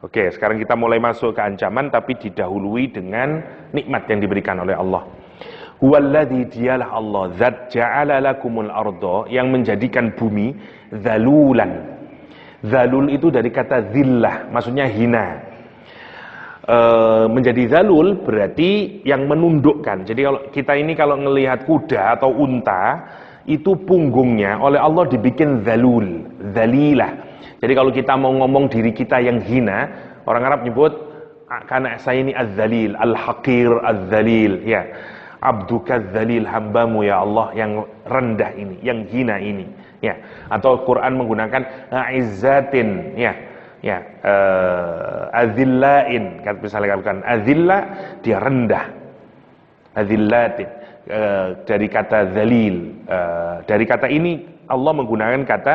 Oke, sekarang kita mulai masuk ke ancaman, tapi didahului dengan nikmat yang diberikan oleh Allah. Huwallazi, dialah Allah, zat ja'ala lakumul arda, yang menjadikan bumi zalulan. Zalul itu dari kata zillah, maksudnya hina. Menjadi zalul berarti yang menundukkan. Jadi kalau kita ini kalau ngelihat kuda atau unta, itu punggungnya oleh Allah dibikin zalul, zalilah. Jadi kalau kita mau ngomong diri kita yang hina, orang Arab nyebut karena saya ini az-zalil, al-haqir az-zalil, ya. Abduka az-zalil, hambamu ya Allah yang rendah ini, yang hina ini, ya. Atau Quran menggunakan izzatin, ya. Ya, azillain, misalnya bukan azilla, dia rendah. Azillatin, dari kata zalil. Dari kata ini Allah menggunakan kata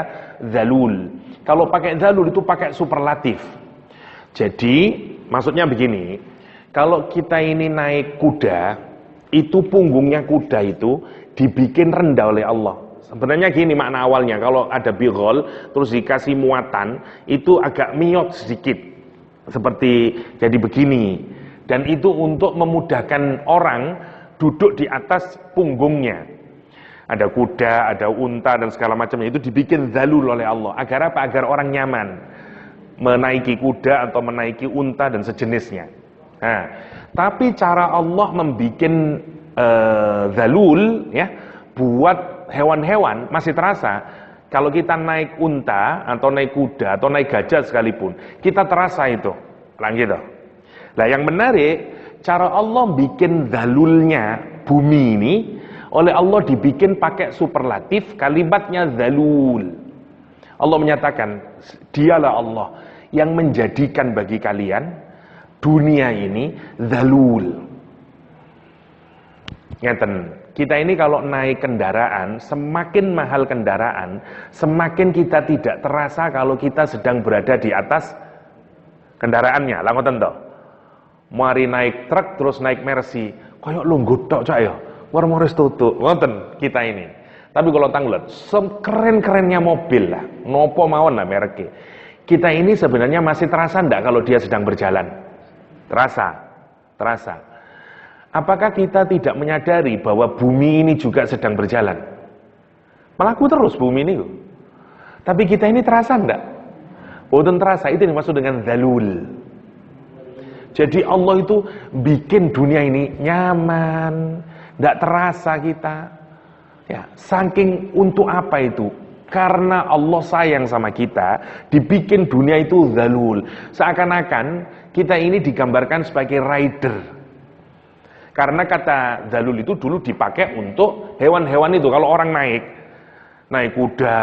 zalul. Kalau pakai zalul itu pakai superlatif. Jadi maksudnya begini, kalau kita ini naik kuda, itu punggungnya kuda itu dibikin rendah oleh Allah. Sebenarnya gini makna awalnya, kalau ada bighol terus dikasih muatan, itu agak miot sedikit, seperti jadi begini. Dan itu untuk memudahkan orang duduk di atas punggungnya. Ada kuda, ada unta dan segala macamnya, itu dibikin zalul oleh Allah. Agar apa? Agar orang nyaman menaiki kuda atau menaiki unta dan sejenisnya. Nah, tapi cara Allah membikin zalul, ya, buat hewan-hewan masih terasa. Kalau kita naik unta atau naik kuda atau naik gajah sekalipun, kita terasa itu. Lah gitu. Nah, yang menarik, cara Allah bikin zalulnya bumi ini oleh Allah dibikin pakai superlatif, kalimatnya zalul. Allah menyatakan, dialah Allah yang menjadikan bagi kalian dunia ini zalul. Ngeten. Kita ini kalau naik kendaraan, semakin mahal kendaraan, semakin kita tidak terasa kalau kita sedang berada di atas kendaraannya. Lah ngoten to. Mari naik truk terus naik Mercy, koyo lungguh tok cak ya. War-waris tutuk. Ngoten kita ini. Tapi kalau tanglet, keren-kerennya mobil lah, nopo mawon lah mereknya. Kita ini sebenarnya masih terasa ndak kalau dia sedang berjalan? Terasa. Apakah kita tidak menyadari bahwa bumi ini juga sedang berjalan? Melaku terus bumi ini. Tapi kita ini terasa enggak? Boten terasa, itu dimaksud dengan zalul. Jadi Allah itu bikin dunia ini nyaman, enggak terasa kita. Ya, saking untuk apa itu? Karena Allah sayang sama kita, dibikin dunia itu zalul. Seakan-akan kita ini digambarkan sebagai rider. Karena kata zalul itu dulu dipakai untuk hewan-hewan itu. Kalau orang naik kuda,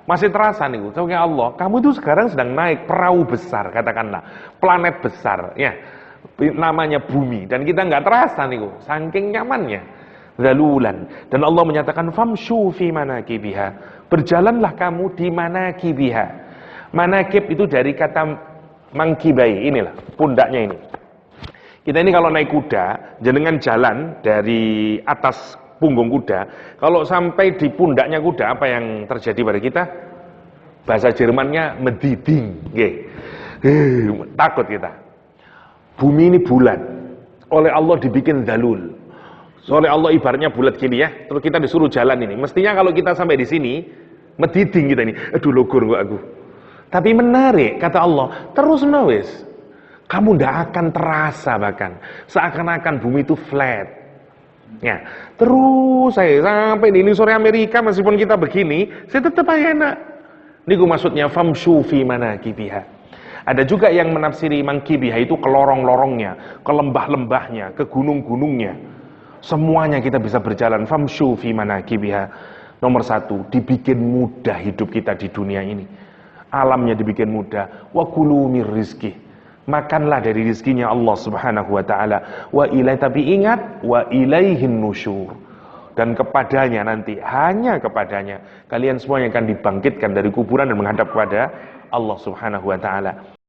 masih terasa nih, soalnya Allah, kamu itu sekarang sedang naik perahu besar, katakanlah, planet besar, ya, namanya bumi, dan kita nggak terasa nih, saking nyamannya, zalulan. Dan Allah menyatakan, famshu fi manakibiha, berjalanlah kamu di manakibiha. Manakib itu dari kata mangkibai, inilah pundaknya ini. Kita ini kalau naik kuda, jenengan jalan dari atas punggung kuda, kalau sampai di pundaknya kuda, apa yang terjadi pada kita? Bahasa Jermannya mediding, takut kita. Bumi ini bulat, oleh Allah dibikin zalul. Oleh Allah ibaratnya bulat gini ya, terus kita disuruh jalan ini. Mestinya kalau kita sampai di sini, mediding kita ini, aduh logur kok aku. Tapi menarik, kata Allah, terus nawis. Kamu tidak akan terasa bahkan seakan-akan bumi itu flat. Ya, terus saya sampai di sore Amerika meskipun kita begini, saya tetap aja enak. Niku maksudnya famshu fi manakibiha. Ada juga yang menafsiri mangkibiha itu ke lorong-lorongnya, ke lembah-lembahnya, ke gunung-gunungnya. Semuanya kita bisa berjalan. Famshu fi manakibiha. Nomor satu, dibikin mudah hidup kita di dunia ini. Alamnya dibikin mudah. Wa kulu mir rizki. Makanlah dari rizkinya Allah subhanahu wa ta'ala. Wa ilai, tapi ingat, wa ilaihin nusyur. Dan kepadanya nanti, hanya kepadanya, kalian semuanya akan dibangkitkan dari kuburan dan menghadap kepada Allah subhanahu wa ta'ala.